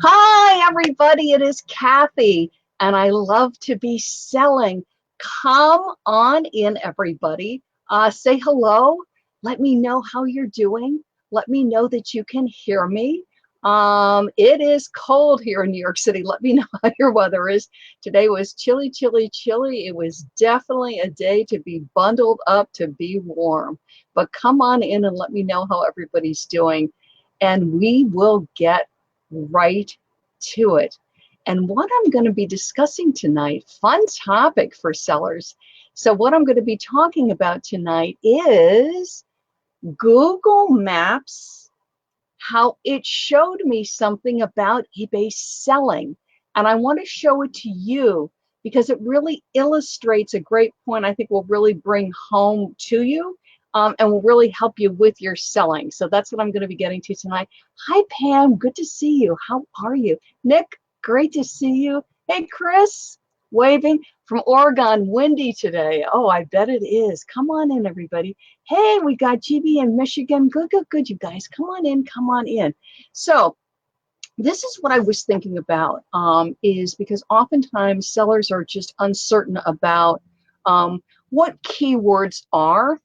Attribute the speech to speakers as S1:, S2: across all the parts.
S1: Hi, everybody. It is Kathy, and I love to be selling. Come on in, everybody. Say hello. Let me know how you're doing. Let me know that you can hear me. It is cold here in New York City. Let me know how your weather is. Today was chilly, chilly, chilly. It was definitely a day to be bundled up to be warm. But come on in and let me know how everybody's doing, and we will get right to it. And what I'm going to be discussing tonight, fun topic for sellers. So what I'm going to be talking about tonight is Google Maps, how it showed me something about eBay selling. And I want to show it to you because it really illustrates a great point I think will really bring home to you, and will really help you with your selling. So that's what I'm going to be getting to tonight. Hi, Pam. Good to see you. How are you? Nick, great to see you. Hey, Chris, waving from Oregon. Windy today. Oh, I bet it is. Come on in, everybody. Hey, we got GB in Michigan. Good, good, good, you guys. Come on in, come on in. So this is what I was thinking about, is because oftentimes sellers are just uncertain about what keywords are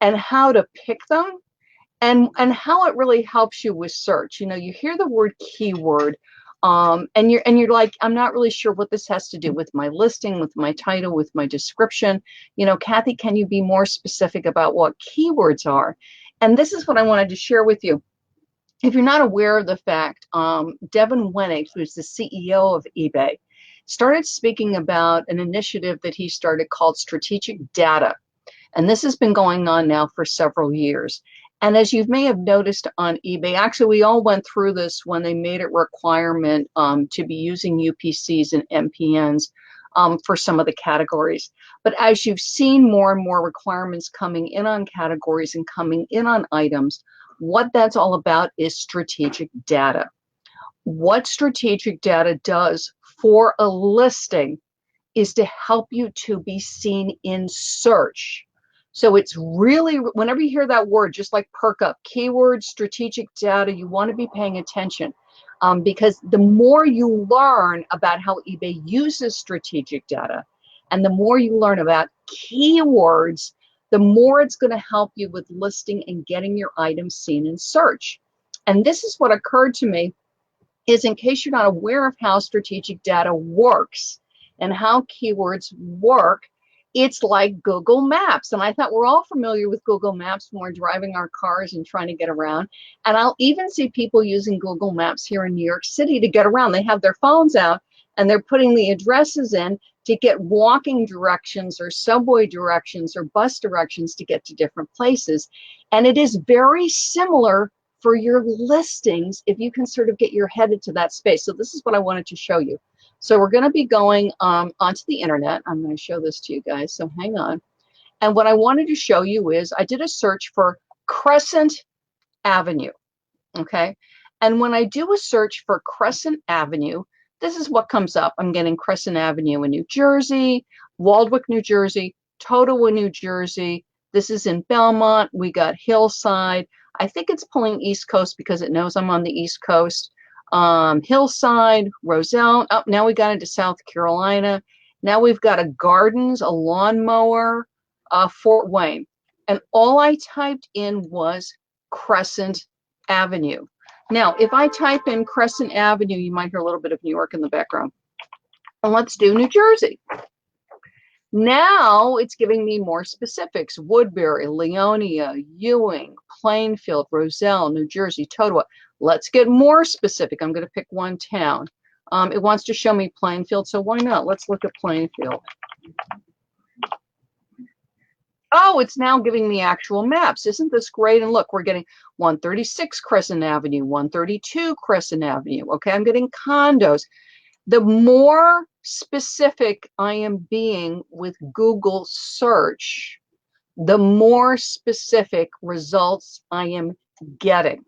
S1: and how to pick them, and how it really helps you with search. You know, you hear the word keyword, and you're like, I'm not really sure what this has to do with my listing, with my title, with my description. You know, Kathy, can you be more specific about what keywords are? And this is what I wanted to share with you. If you're not aware of the fact, Devin Wenig, who's the CEO of eBay, started speaking about an initiative that he started called strategic data. And this has been going on now for several years. And as you may have noticed on eBay, actually, we all went through this when they made it requirement to be using UPCs and MPNs for some of the categories. But as you've seen more and more requirements coming in on categories and coming in on items, what that's all about is strategic data. What strategic data does for a listing is to help you to be seen in search. So it's really, whenever you hear that word, just like perk up, keywords, strategic data, you want to be paying attention, because the more you learn about how eBay uses strategic data, and the more you learn about keywords, the more it's going to help you with listing and getting your items seen in search. And this is what occurred to me, is in case you're not aware of how strategic data works and how keywords work, it's like Google Maps. And I thought we're all familiar with Google Maps when we're driving our cars and trying to get around. And I'll even see people using Google Maps here in New York City to get around. They have their phones out and they're putting the addresses in to get walking directions or subway directions or bus directions to get to different places. And it is very similar for your listings if you can sort of get your head into that space. So this is what I wanted to show you. So we're going to be going onto the internet. I'm going to show this to you guys, so hang on. And what I wanted to show you is I did a search for Crescent Avenue, okay? And when I do a search for Crescent Avenue, this is what comes up. I'm getting Crescent Avenue in New Jersey, Waldwick, New Jersey, Totowa, New Jersey. This is in Belmont. We got Hillside. I think it's pulling East Coast because it knows I'm on the East Coast. Hillside, Roselle. Oh, now we got into South Carolina. Now we've got a Gardens, a lawnmower, Fort Wayne. And all I typed in was Crescent Avenue. Now, if I type in Crescent Avenue, you might hear a little bit of New York in the background. And let's do New Jersey. Now it's giving me more specifics. Woodbury, Leonia, Ewing, Plainfield, Roselle, New Jersey, Totowa. Let's get more specific. I'm going to pick one town. It wants to show me Plainfield, so why not? Let's look at Plainfield. Oh, it's now giving me actual maps. Isn't this great? And look, we're getting 136 Crescent Avenue, 132 Crescent Avenue. Okay, I'm getting condos. The more specific I am being with Google search, the more specific results I am getting.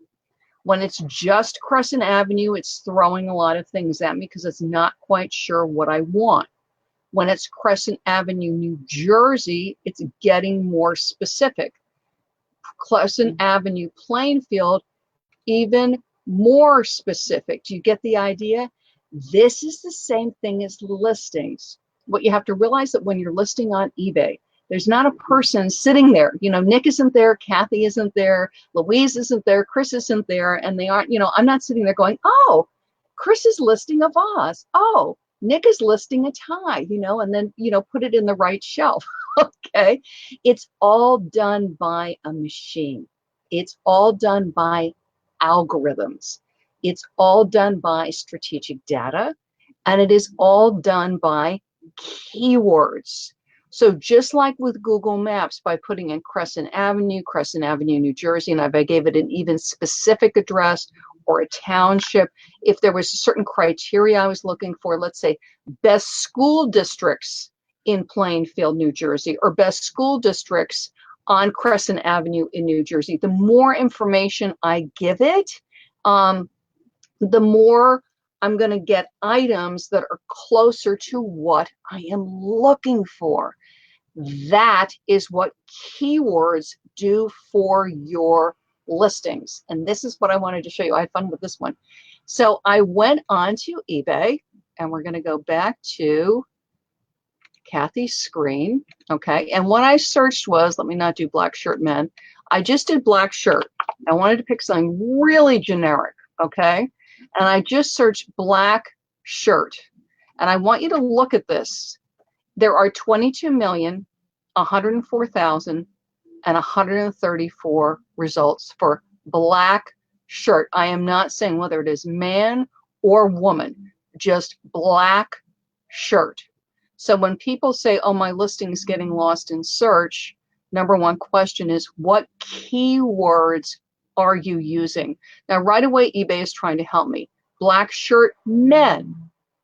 S1: When it's just Crescent Avenue, it's throwing a lot of things at me because it's not quite sure what I want. When it's Crescent Avenue, New Jersey, it's getting more specific. Crescent Avenue, Plainfield, even more specific. Do you get the idea? This is the same thing as listings. What you have to realize that when you're listing on eBay, there's not a person sitting there. You know, Nick isn't there, Kathy isn't there, Louise isn't there, Chris isn't there, and they aren't, you know, I'm not sitting there going, oh, Chris is listing a vase. Oh, Nick is listing a tie, you know, and then, you know, put it in the right shelf. Okay. It's all done by a machine. It's all done by algorithms. It's all done by strategic data, and it is all done by keywords. So just like with Google Maps, by putting in Crescent Avenue, New Jersey, and if I gave it an even specific address or a township, if there was a certain criteria I was looking for, let's say best school districts in Plainfield, New Jersey, or best school districts on Crescent Avenue in New Jersey, the more information I give it, the more I'm going to get items that are closer to what I am looking for. That is what keywords do for your listings. And this is what I wanted to show you. I had fun with this one. So I went onto eBay, and we're going to go back to Kathy's screen. Okay. And what I searched was, let me not do black shirt men. I just did black shirt. I wanted to pick something really generic. Okay. And I just searched black shirt. And I want you to look at this. There are 22,104,134 results for black shirt. I am not saying whether it is man or woman, just black shirt. So when people say, oh, my listing is getting lost in search, number one question is, what keywords are you using? Now, right away, eBay is trying to help me. Black shirt men,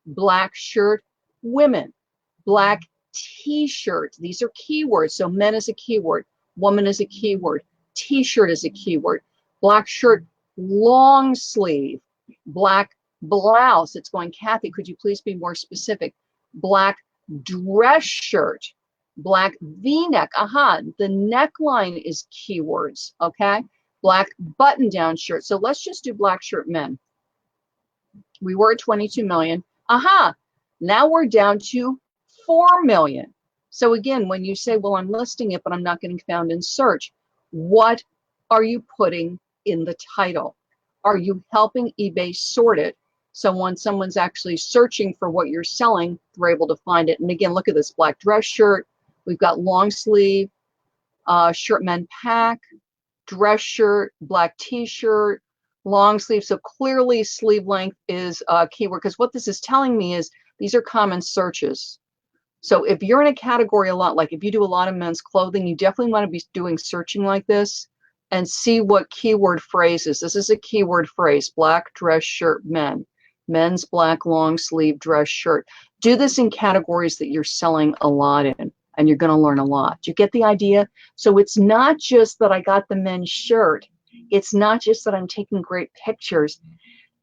S1: black shirt women, black t-shirt. These are keywords. So men is a keyword, woman is a keyword, t-shirt is a keyword, black shirt long sleeve, black blouse. It's going, Kathy, could you please be more specific? Black dress shirt, black v-neck. Aha, the neckline is keywords. Okay, black button-down shirt. So let's just do black shirt men. We were at 22 million. Aha, now we're down to 4 million. So again, when you say, well, I'm listing it, but I'm not getting found in search, what are you putting in the title? Are you helping eBay sort it? So when someone's actually searching for what you're selling, they're able to find it. And again, look at this black dress shirt. We've got long sleeve, shirt men pack, dress shirt, black t-shirt, long sleeve. So clearly sleeve length is a keyword, because what this is telling me is these are common searches. So if you're in a category a lot, like if you do a lot of men's clothing, you definitely want to be doing searching like this and see what keyword phrases. This is a keyword phrase, black dress shirt men, men's black long sleeve dress shirt. Do this in categories that you're selling a lot in, and you're going to learn a lot. Do you get the idea? So it's not just that I got the men's shirt. It's not just that I'm taking great pictures.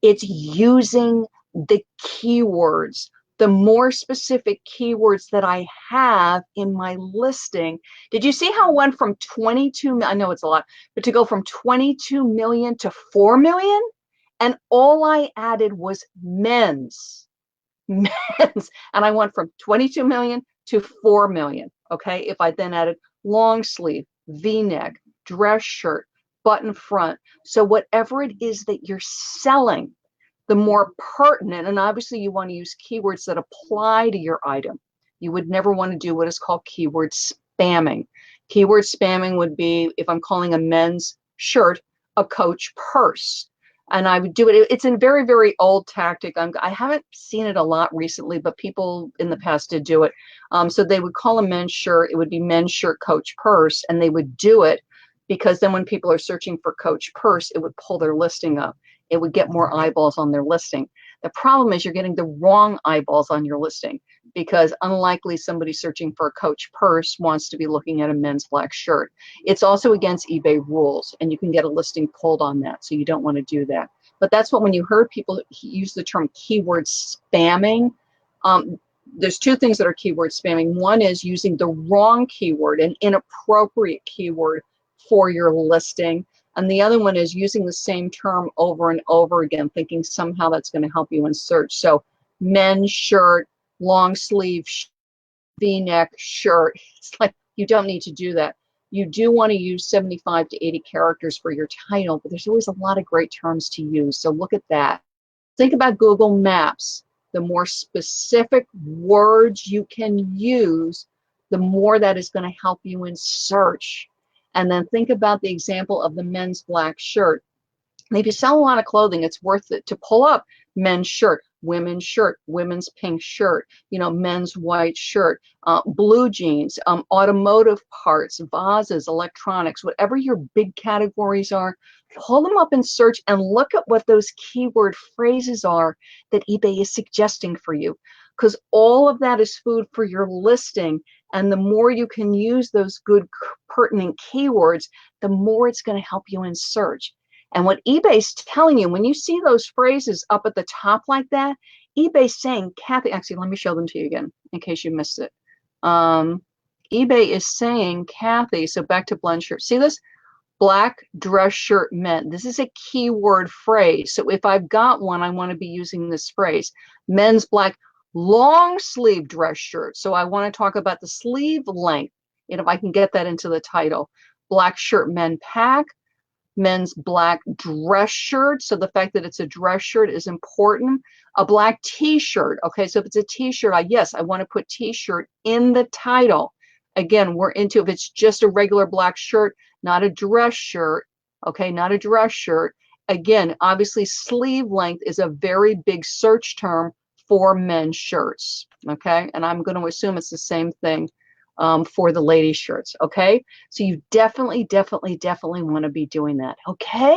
S1: It's using the keywords, the more specific keywords that I have in my listing. Did you see how it went from 22, I know it's a lot, but to go from 22 million to 4 million? And all I added was men's. And I went from 22 million to 4 million. Okay. If I then added long sleeve, v-neck, dress shirt, button front. So whatever it is that you're selling, the more pertinent, and obviously you want to use keywords that apply to your item. You would never want to do what is called keyword spamming. Keyword spamming would be, if I'm calling a men's shirt a Coach purse, and I would do it. It's a very, very old tactic. I haven't seen it a lot recently, but people in the past did do it. So they would call a men's shirt, it would be men's shirt Coach purse, and they would do it because then when people are searching for Coach purse, it would pull their listing up. It would get more eyeballs on their listing. The problem is you're getting the wrong eyeballs on your listing, because unlikely somebody searching for a Coach purse wants to be looking at a men's black shirt. It's also against eBay rules, and you can get a listing pulled on that, so you don't want to do that. But that's what, when you heard people use the term keyword spamming, there's two things that are keyword spamming. One is using the wrong keyword, an inappropriate keyword for your listing. And the other one is using the same term over and over again, thinking somehow that's going to help you in search. So men's shirt, long sleeve V-neck shirt. It's like you don't need to do that. You do want to use 75 to 80 characters for your title, but there's always a lot of great terms to use. So look at that. Think about Google Maps. The more specific words you can use, the more that is going to help you in search. And then think about the example of the men's black shirt. And if you sell a lot of clothing, it's worth it to pull up men's shirt, women's pink shirt, men's white shirt, blue jeans, automotive parts, vases, electronics, whatever your big categories are, pull them up in search and look at what those keyword phrases are that eBay is suggesting for you. Because all of that is food for your listing. And the more you can use those good pertinent keywords, the more it's going to help you in search. And what eBay's telling you, when you see those phrases up at the top like that, eBay's saying, Kathy, actually, let me show them to you again in case you missed it. eBay is saying, Kathy, so back to blend shirt. See this? Black dress shirt men. This is a keyword phrase. So if I've got one, I want to be using this phrase. Men's black long sleeve dress shirt. So I want to talk about the sleeve length, and if I can get that into the title. Black shirt men pack. Men's black dress shirt. So the fact that it's a dress shirt is important. A black t-shirt. Okay, so if it's a t-shirt, yes, I want to put t-shirt in the title. Again, we're into if it's just a regular black shirt, not a dress shirt. Okay, not a dress shirt. Again, obviously sleeve length is a very big search term for men's shirts. Okay, and I'm going to assume it's the same thing for the ladies' shirts. Okay, so you definitely want to be doing that. Okay.